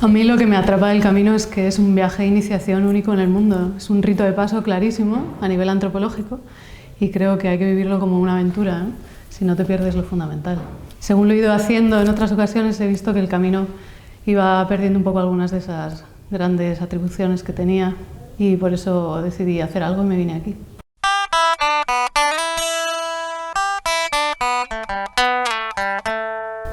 A mí lo que me atrapa del camino es que es un viaje de iniciación único en el mundo. Es un rito de paso clarísimo a nivel antropológico y creo que hay que vivirlo como una aventura, ¿eh? Si no te pierdes lo fundamental. Según lo he ido haciendo en otras ocasiones, he visto que el camino iba perdiendo un poco algunas de esas grandes atribuciones que tenía y por eso decidí hacer algo y me vine aquí.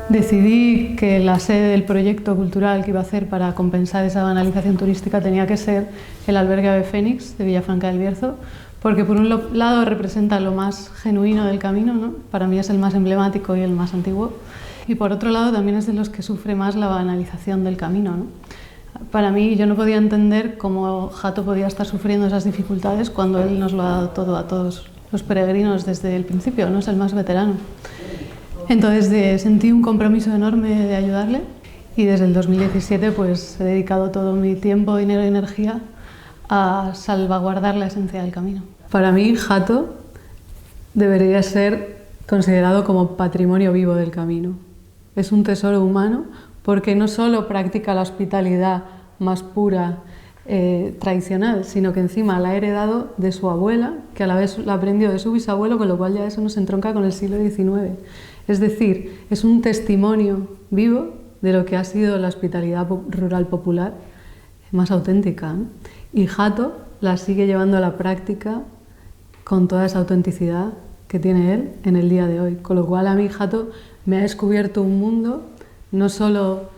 Decidí que la sede del proyecto cultural que iba a hacer para compensar esa banalización turística tenía que ser el albergue Ave Fénix de Villafranca del Bierzo, porque por un lado representa lo más genuino del camino, ¿no? Para mí es el más emblemático y el más antiguo, y por otro lado también es de los que sufre más la banalización del camino, ¿no? Para mí, yo no podía entender cómo Hato podía estar sufriendo esas dificultades cuando él nos lo ha dado todo a todos los peregrinos desde el principio, no es el más veterano. Entonces sentí un compromiso enorme de ayudarle y desde el 2017 pues he dedicado todo mi tiempo, dinero y energía a salvaguardar la esencia del camino. Para mí, Hato debería ser considerado como patrimonio vivo del camino. Es un tesoro humano porque no solo practica la hospitalidad más pura, tradicional, sino que encima la ha heredado de su abuela, que a la vez la aprendió de su bisabuelo, con lo cual ya eso nos entronca con el siglo XIX. Es decir, es un testimonio vivo de lo que ha sido la hospitalidad rural popular más auténtica, ¿no? Y Hato la sigue llevando a la práctica con toda esa autenticidad que tiene él en el día de hoy. Con lo cual a mí Hato me ha descubierto un mundo, no solo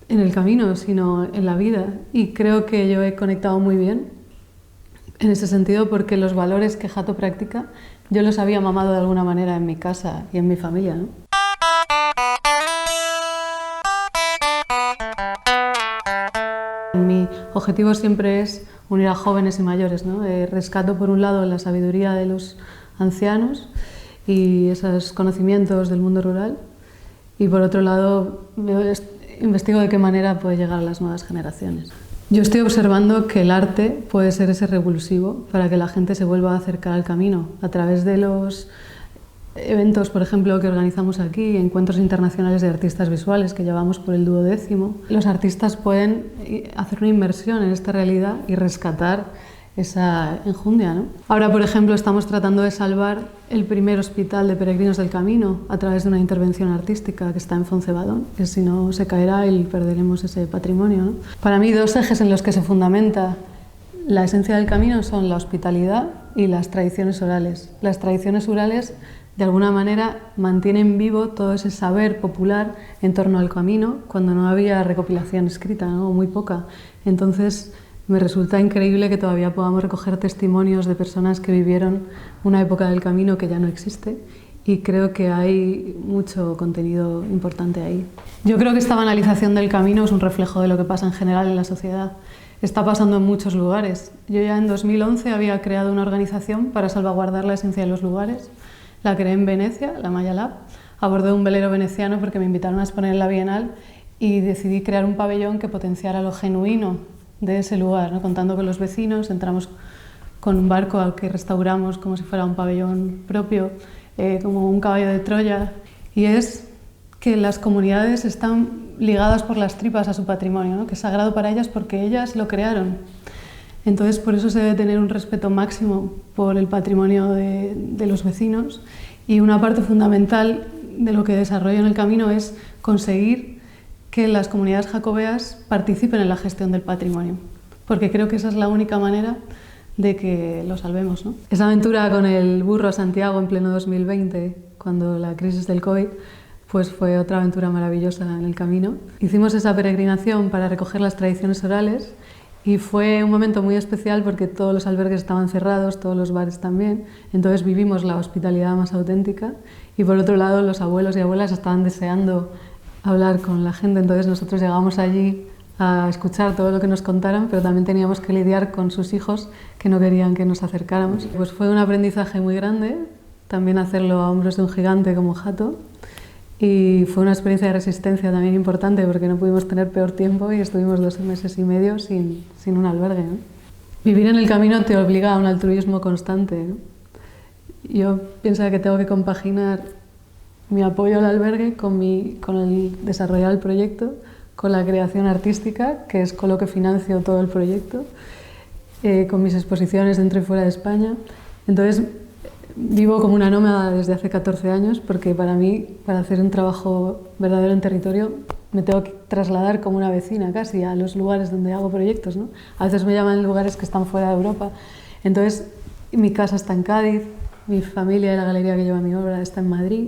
en el camino, sino en la vida. Y creo que yo he conectado muy bien en ese sentido porque los valores que Hato practica yo los había mamado de alguna manera en mi casa y en mi familia, ¿no? Mi objetivo siempre es unir a jóvenes y mayores, ¿no? Rescato por un lado la sabiduría de los ancianos y esos conocimientos del mundo rural y por otro lado investigo de qué manera puede llegar a las nuevas generaciones. Yo estoy observando que el arte puede ser ese revulsivo para que la gente se vuelva a acercar al camino a través de los eventos, por ejemplo, que organizamos aquí, encuentros internacionales de artistas visuales que llevamos por el 12º. Los artistas pueden hacer una inmersión en esta realidad y rescatar esa enjundia, ¿no? Ahora, por ejemplo, estamos tratando de salvar el primer hospital de peregrinos del camino a través de una intervención artística que está en Foncebadón, que si no se caerá y perderemos ese patrimonio, ¿no? Para mí, dos ejes en los que se fundamenta la esencia del camino son la hospitalidad y las tradiciones orales. Las tradiciones orales, de alguna manera, mantienen vivo todo ese saber popular en torno al camino cuando no había recopilación escrita, ¿no? O muy poca. Entonces, me resulta increíble que todavía podamos recoger testimonios de personas que vivieron una época del camino que ya no existe y creo que hay mucho contenido importante ahí. Yo creo que esta banalización del camino es un reflejo de lo que pasa en general en la sociedad. Está pasando en muchos lugares. Yo ya en 2011 había creado una organización para salvaguardar la esencia de los lugares. La creé en Venecia, la Maya Lab. Abordé un velero veneciano porque me invitaron a exponer en la Bienal y decidí crear un pabellón que potenciara lo genuino de ese lugar, ¿no? Contando con los vecinos, entramos con un barco al que restauramos como si fuera un pabellón propio, como un caballo de Troya, y es que las comunidades están ligadas por las tripas a su patrimonio, ¿no? Que es sagrado para ellas porque ellas lo crearon. Entonces, por eso se debe tener un respeto máximo por el patrimonio de los vecinos y una parte fundamental de lo que desarrollo en el camino es conseguir que las comunidades jacobeas participen en la gestión del patrimonio, porque creo que esa es la única manera de que lo salvemos, ¿no? Esa aventura con el burro a Santiago en pleno 2020, cuando la crisis del COVID, pues fue otra aventura maravillosa en el camino. Hicimos esa peregrinación para recoger las tradiciones orales y fue un momento muy especial porque todos los albergues estaban cerrados, todos los bares también, entonces vivimos la hospitalidad más auténtica y por otro lado los abuelos y abuelas estaban deseando hablar con la gente, entonces nosotros llegamos allí a escuchar todo lo que nos contaran, pero también teníamos que lidiar con sus hijos que no querían que nos acercáramos. Pues fue un aprendizaje muy grande, también hacerlo a hombros de un gigante como Hato, y fue una experiencia de resistencia también importante porque no pudimos tener peor tiempo y estuvimos 2 meses y medio sin un albergue, ¿no? Vivir en el camino te obliga a un altruismo constante, ¿no? Yo pienso que tengo que compaginar mi apoyo al albergue con el desarrollar el proyecto, con la creación artística, que es con lo que financio todo el proyecto, con mis exposiciones dentro y fuera de España. Entonces, vivo como una nómada desde hace 14 años, porque para mí, para hacer un trabajo verdadero en territorio, me tengo que trasladar como una vecina casi a los lugares donde hago proyectos, ¿no? A veces me llaman lugares que están fuera de Europa. Entonces, mi casa está en Cádiz, mi familia y la galería que lleva mi obra está en Madrid,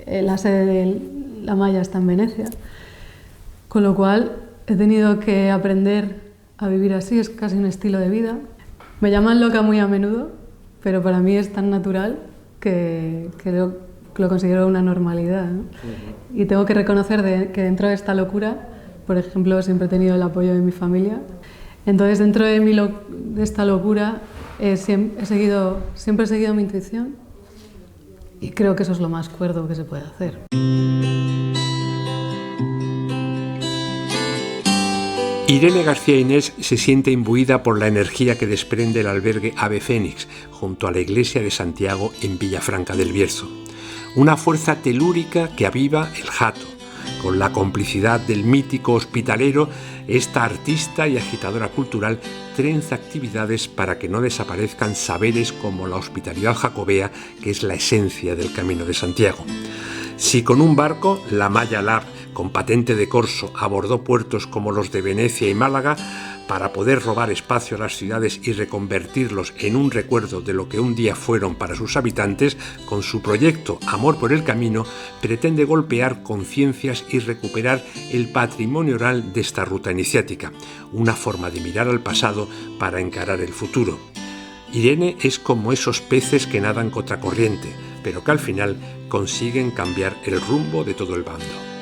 la sede de La Maya está en Venecia, con lo cual he tenido que aprender a vivir así, es casi un estilo de vida. Me llaman loca muy a menudo, pero para mí es tan natural que lo considero una normalidad, ¿no? Y tengo que reconocer que dentro de esta locura, por ejemplo, siempre he tenido el apoyo de mi familia. Entonces, dentro de esta locura, siempre he seguido mi intuición y creo que eso es lo más cuerdo que se puede hacer. Irene García Inés se siente imbuida por la energía que desprende el albergue Ave Fénix, junto a la iglesia de Santiago en Villafranca del Bierzo. Una fuerza telúrica que aviva el jato. Con la complicidad del mítico hospitalero, esta artista y agitadora cultural trenza actividades para que no desaparezcan saberes como la hospitalidad jacobea, que es la esencia del Camino de Santiago. Si con un barco, la Maya Lab, con patente de corso, abordó puertos como los de Venecia y Málaga para poder robar espacio a las ciudades y reconvertirlos en un recuerdo de lo que un día fueron para sus habitantes, con su proyecto Amor por el Camino pretende golpear conciencias y recuperar el patrimonio oral de esta ruta iniciática, una forma de mirar al pasado para encarar el futuro. Irene es como esos peces que nadan contracorriente, pero que al final consiguen cambiar el rumbo de todo el bando.